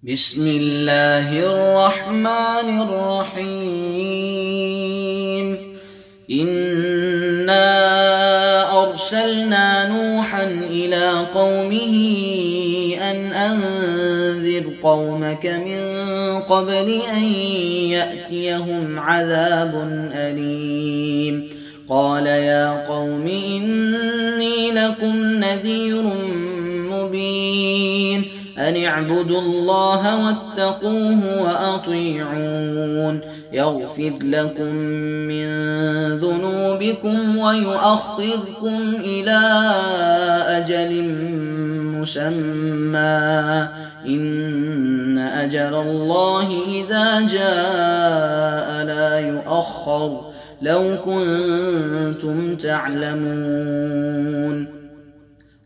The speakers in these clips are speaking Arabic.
بسم الله الرحمن الرحيم. إنا أرسلنا نوحا إلى قومه أن أنذر قومك من قبل أن يأتيهم عذاب أليم. قال يا قوم إني لكم نذير مبين أن اعبدوا الله واتقوه وأطيعون يغفر لكم من ذنوبكم ويؤخركم إلى أجل مسمى إن أجل الله إذا جاء لا يؤخر لو كنتم تعلمون.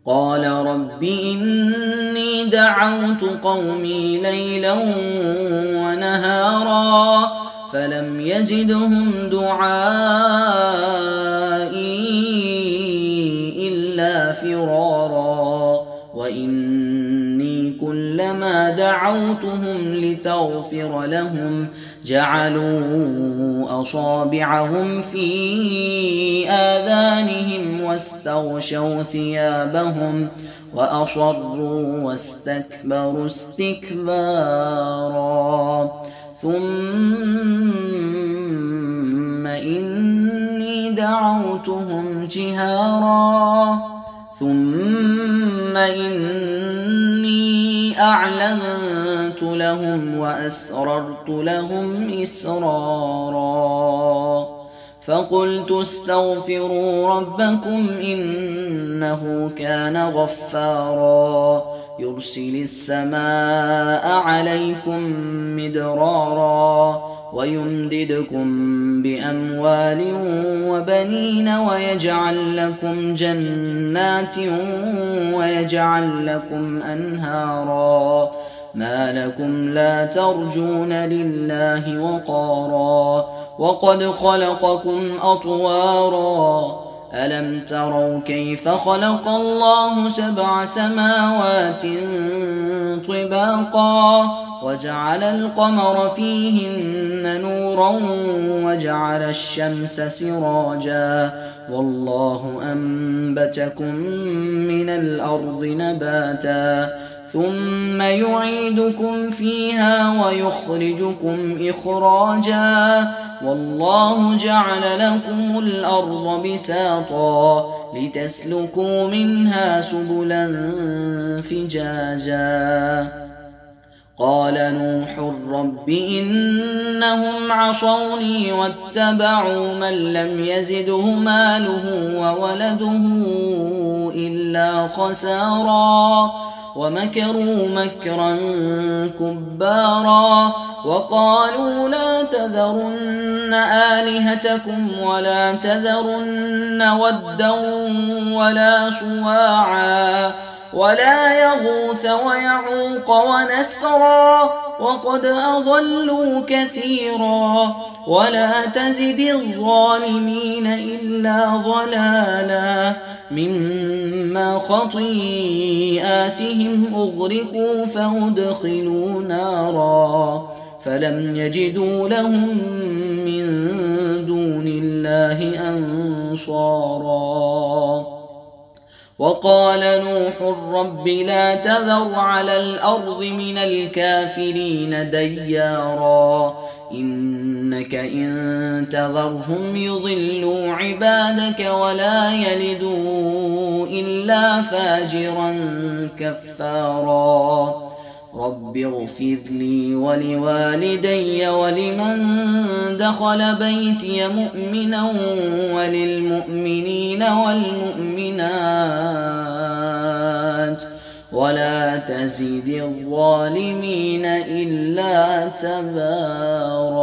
قال رب إني دعوت قومي ليلا ونهارا فلم يزدهم دعائي إلا فرارا وإني كلما دعوتهم لتغفر لهم جعلوا أصابعهم في آذانهم واستغشوا ثيابهم وأصروا واستكبروا استكبارا ثم إني دعوتهم جهارا ثم إني أعلنت لهم وأسررت لهم إسرارا فقلت استغفروا ربكم إنه كان غفارا يرسل السماء عليكم مدرارا ويمددكم بأموال وبنين ويجعل لكم جنات ويجعل لكم أنهارا ما لكم لا ترجون لله وقارا وقد خلقكم أطوارا ألم تروا كيف خلق الله 7 سماوات طباقا وجعل القمر فيهن نورا وجعل الشمس سراجا والله أنبتكم من الأرض نباتا ثم يعيدكم فيها ويخرجكم إخراجا والله جعل لكم الأرض بساطا لتسلكوا منها سبلا فجاجا. قال نوح رب إنهم عصوني واتبعوا من لم يزده ماله وولده إلا خسارا ومكروا مكرا كبارا وقالوا لا تذرن آلهتكم ولا تذرن ودا ولا سواعا ولا يغوث ويعوق ونسرا وقد أضلوا كثيرا ولا تزد الظالمين إلا ضلالا مما خطيئاتهم أغرقوا فأدخلوا نارا فلم يجدوا لهم من دون الله أنصارا. وقال نوح رب لا تذر على الأرض من الكافرين ديارا إنك إن تذرهم يضلوا عبادك ولا يلدوا إلا فاجرا كفارا. رب اغفر لي ولوالدي ولمن دخل بيتي مؤمنا وللمؤمنين والمؤمنات ولا تزد الظالمين إلا تبارا.